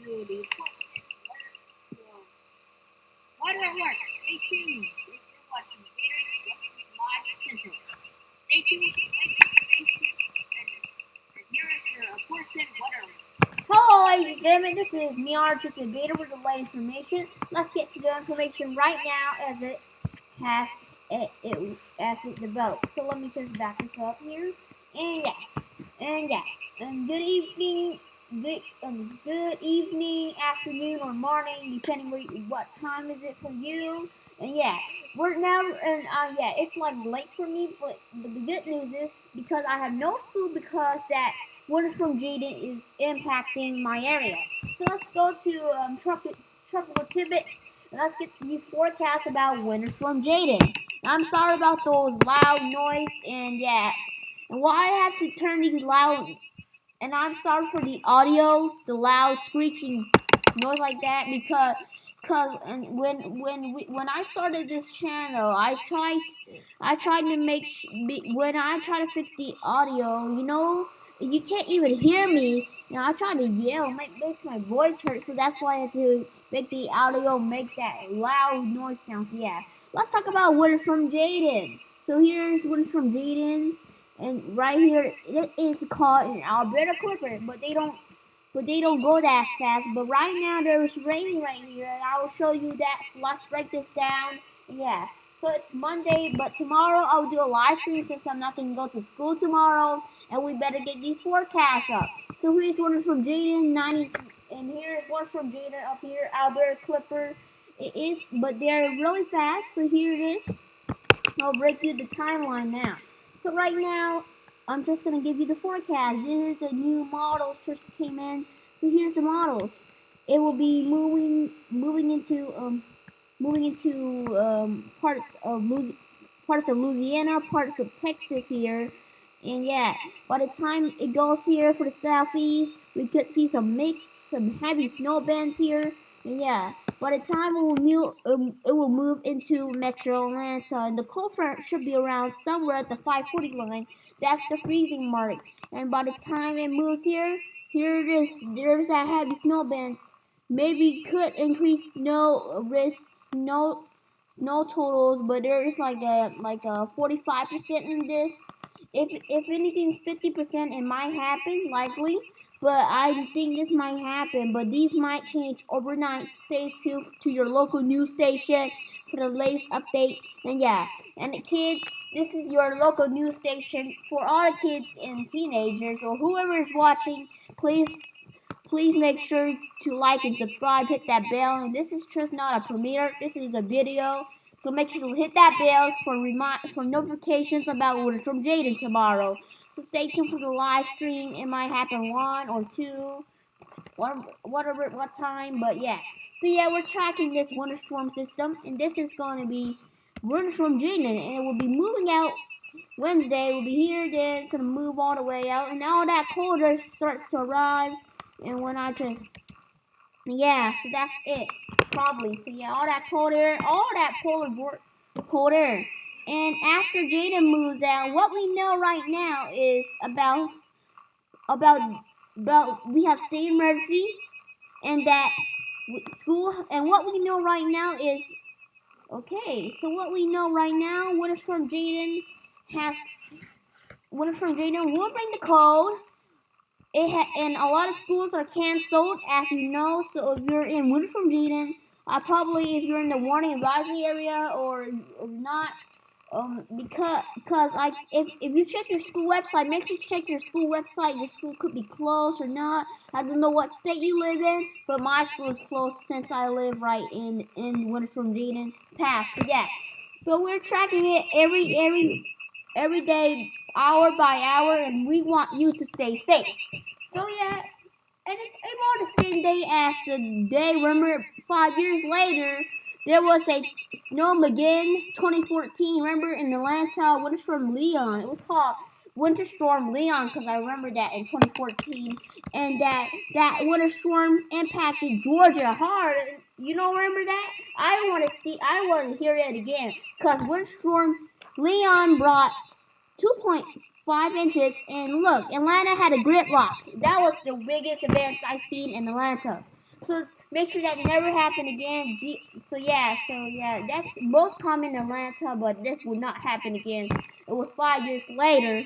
to the weather alert. Stay tuned. If you're watching Gators Live Central, stay tuned for latest information and here is your portion weather alert. Hello, ladies and gentlemen. This is me, Archer, the Gator, with the latest information. Let's get to the information right now as it has as it develops. So let me just back this up here. And good evening, good evening, afternoon, or morning, depending what time is it for you. And yeah, we're now, and it's like late for me, but the good news is because I have no school because that winter storm Jayden is impacting my area. So let's go to tropical tidbits. And let's get these forecasts about winter storm Jayden. I'm sorry about those loud noise and yeah. And why I have to turn these loud, and I'm sorry for the audio, the loud screeching noise like that, because and when I started this channel, I tried to when I try to fix the audio, you can't even hear me. I try to yell, makes my voice hurt, so that's why I have to make the audio make that loud noise sound. So yeah, let's talk about Winter Storm Jayden. So here's Winter Storm Jayden. And right here, it is called an Alberta Clipper, but they don't go that fast. But right now there's rain right here, and I will show you that. So let's break this down. Yeah. So it's Monday, but tomorrow I'll do a live stream since I'm not gonna go to school tomorrow, and we better get these forecasts up. So here's one from Jayden 90, and here's one from Jayden up here, Alberta Clipper. It is, but they're really fast. So here it is. I'll break you the timeline now. So right now, I'm just gonna give you the forecast. This is the new models just came in. So here's the models. It will be moving into parts of Louisiana, parts of Texas here, and yeah. By the time it goes here for the southeast, we could see some heavy snow bands here, and yeah. By the time it will move into Metro Atlanta, and the cold front should be around somewhere at the 540 line. That's the freezing mark. And by the time it moves here it is. There's that heavy snow band. Maybe could increase snow risk, snow totals, but there is like a 45% in this. If anything, 50% it might happen, likely. But I think this might happen, but these might change overnight. Stay tuned to your local news station for the latest update. And yeah, and the kids, this is your local news station for all the kids and teenagers or whoever is watching. Please make sure to like and subscribe, hit that bell. And this is just not a premiere, this is a video. So make sure to hit that bell for notifications about Winter Storm Jayden tomorrow. So stay tuned for the live stream. It might happen 1 or 2, whatever, what time, but yeah. So yeah, we're tracking this winter storm system, and this is going to be Winter Storm Jayden, and it will be moving out Wednesday. We'll be here, then it's going to move all the way out, and all that cold air starts to arrive, and when I just, yeah, so that's it, probably. So yeah, all that cold air, all that cold air. And after Jayden moves out, what we know right now is about we have state emergencies, and that school, and what we know right now is, okay, so what we know right now, Winter Storm Jayden will bring the cold. And a lot of schools are canceled, as you know. So if you're in Winter Storm Jayden, probably if you're in the warning advisory area or not, because if you check your school website, make sure to check your school website. Your school could be closed or not. I don't know what state you live in, but my school is closed since I live right in Winter Storm Jayden Pass. So yeah, so we're tracking it every day, hour by hour, and we want you to stay safe. So yeah, and it's about the same day as the day. Remember, 5 years later, there was a Snowmageddon 2014. Remember, in Atlanta, Winter Storm Leon. It was called Winter Storm Leon because I remember that in 2014, and that winter storm impacted Georgia hard. You don't remember that? I want to hear it again because Winter Storm Leon brought 2.5 inches, and look, Atlanta had a gridlock. That was the biggest event I've seen in Atlanta. So make sure that never happen again. So yeah, that's most common in Atlanta, but this will not happen again. It was 5 years later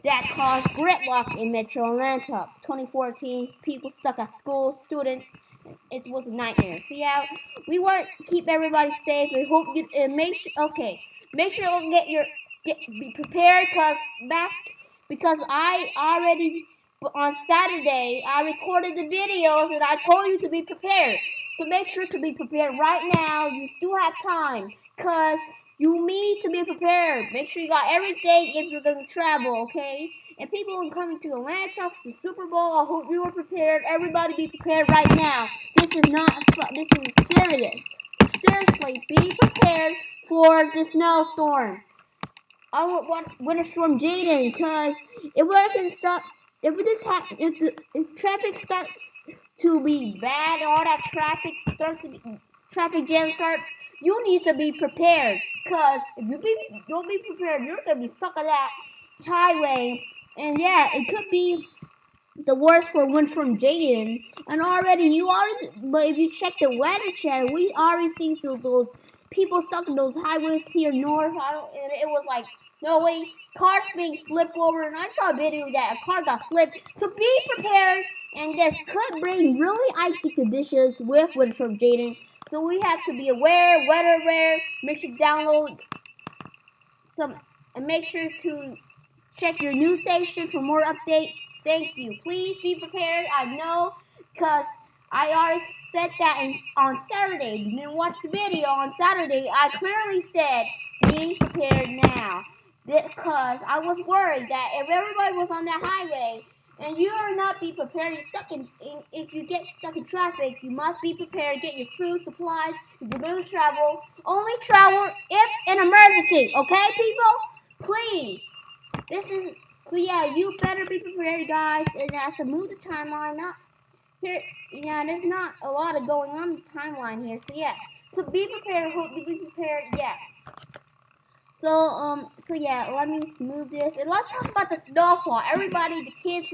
that caused gridlock in Metro Atlanta. 2014, people stuck at school, students. It was a nightmare. So yeah, we want to keep everybody safe. We hope you make sure you be prepared because I already on Saturday, I recorded the videos and I told you to be prepared. So make sure to be prepared right now. You still have time. Because you need to be prepared. Make sure you got everything if you're going to travel, okay? And people who are coming to Atlanta for the Super Bowl, I hope you are prepared. Everybody be prepared right now. This is serious. Seriously, be prepared for the snowstorm. I want Winter Storm Jayden because if we can stop, if traffic starts to be bad, all that traffic jam starts, you need to be prepared. Cause if don't be prepared, you're gonna be stuck on that highway, and yeah, it could be the worst for Winter Storm Jayden. And but if you check the weather channel, we already seen those people stuck in those highways here north. And it was like, no way, cars being slipped over. And I saw a video that a car got slipped. So be prepared. And this could bring really icy conditions with Winter Storm Jayden. So we have to be aware, weather aware. Make sure to download some and make sure to check your news station for more updates. Thank you. Please be prepared. I know, because I already said that on Saturday. If you didn't watch the video on Saturday, I clearly said, be prepared now. Because I was worried that if everybody was on that highway and you are not be prepared, if you get stuck in traffic, you must be prepared. Get your food, supplies. If you're going to travel, only travel if an emergency. Okay, people? Please. So yeah, you better be prepared, guys. And as to move the timeline up here, yeah, there's not a lot of going on in the timeline here. So yeah, so be prepared. Hope you be prepared. Yeah. So yeah, let me move this and let's talk about the snowfall. Everybody, the kids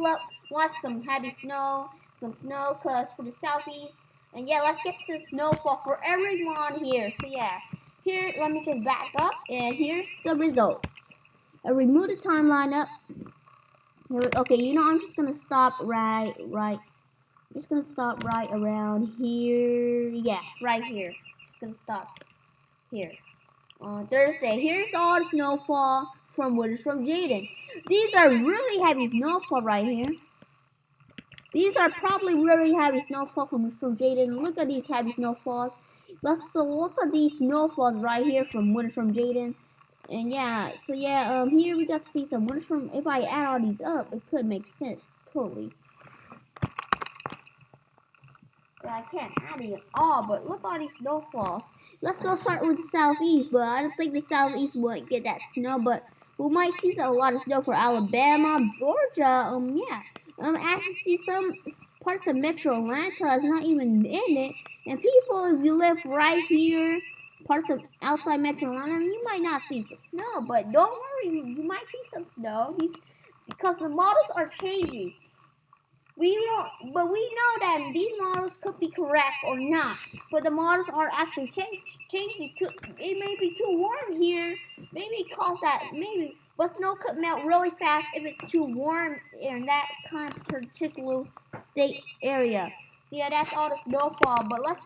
want some heavy snow, cause for the southeast. And yeah, let's get to the snowfall for everyone here. So yeah, here let me just back up and here's the results. I remove the timeline up. Okay, I'm just gonna stop right. I'm just gonna stop right around here. Yeah, right here. Just gonna stop here. On Thursday, here's all the snowfall from Jayden. These are really heavy snowfall right here. These are probably really heavy snowfall from Jayden. Look at these heavy snowfalls. Look at these snowfalls right here from Jayden. And yeah, so yeah, here we got to see some Winter Storm. If I add all these up, it could make sense, totally. But I can't add it all, but look at all these snowfalls. Let's go start with the southeast, but I don't think the southeast won't get that snow, but we might see a lot of snow for Alabama, Georgia, yeah. As you see, some parts of Metro Atlanta is not even in it, and people, if you live right here, parts of outside Metro Atlanta, you might not see some snow, but don't worry, you might see some snow, because the models are changing. We know that these models could be correct or not, but the models are actually changing. It may be too warm here, maybe cause that, but snow could melt really fast if it's too warm in that kind of particular state area. So yeah, that's all the snowfall. But let's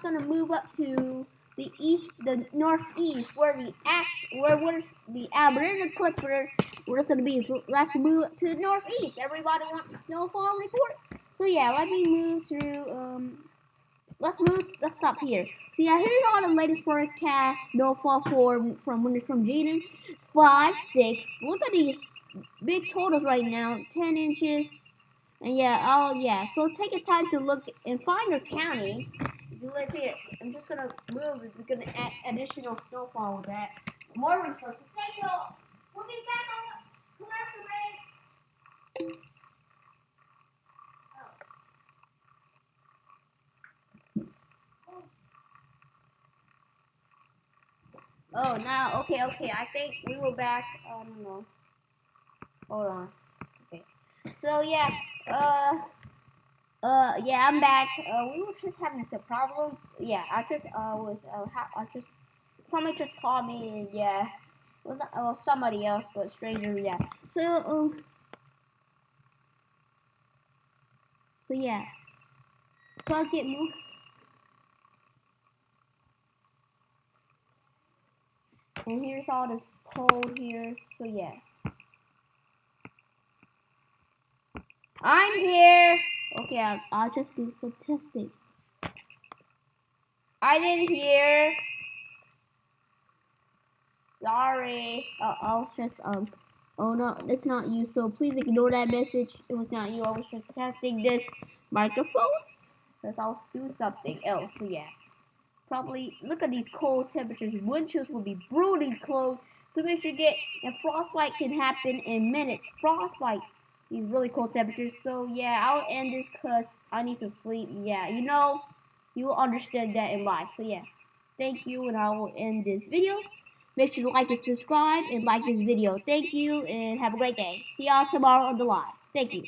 gonna move up to the northeast, where the Alberta Clipper, where it's gonna be. So let's move up to the northeast. Everybody wants the snowfall report? So yeah, let me move through. Let's stop here. So yeah, here's all the latest forecast snowfall from Winter Storm Jayden. 5, 6. Look at these big totals right now. 10 inches. And yeah, so take your time to look and find your county. If you live here, I'm just gonna move. If we're gonna add additional snowfall with that. More resources. Thank you. We'll be back on the commercial break. Oh, now, okay, I think we were back. I don't know. Hold on. Okay. So yeah, Yeah, I'm back. We were just having some problems. Yeah, I just I just somebody just called me, and yeah, it was not, somebody else, but stranger. Yeah. So yeah, so I get moved, and here's all this code here. So yeah, I'm here. Okay, I'll just do some testing. I didn't hear. Sorry. I was just Oh no, it's not you. So please ignore that message. It was not you. I was just testing this microphone because I was doing something else. So yeah, probably look at these cold temperatures. Wind chills will be brutally cold. So make sure you get and frostbite can happen in minutes. Frostbite. These really cold temperatures. So yeah, I'll end this because I need to sleep. Yeah, you will understand that in life. So yeah, thank you, and I will end this video. Make sure to like and subscribe and like this video. Thank you and have a great day. See y'all tomorrow on the live. Thank you.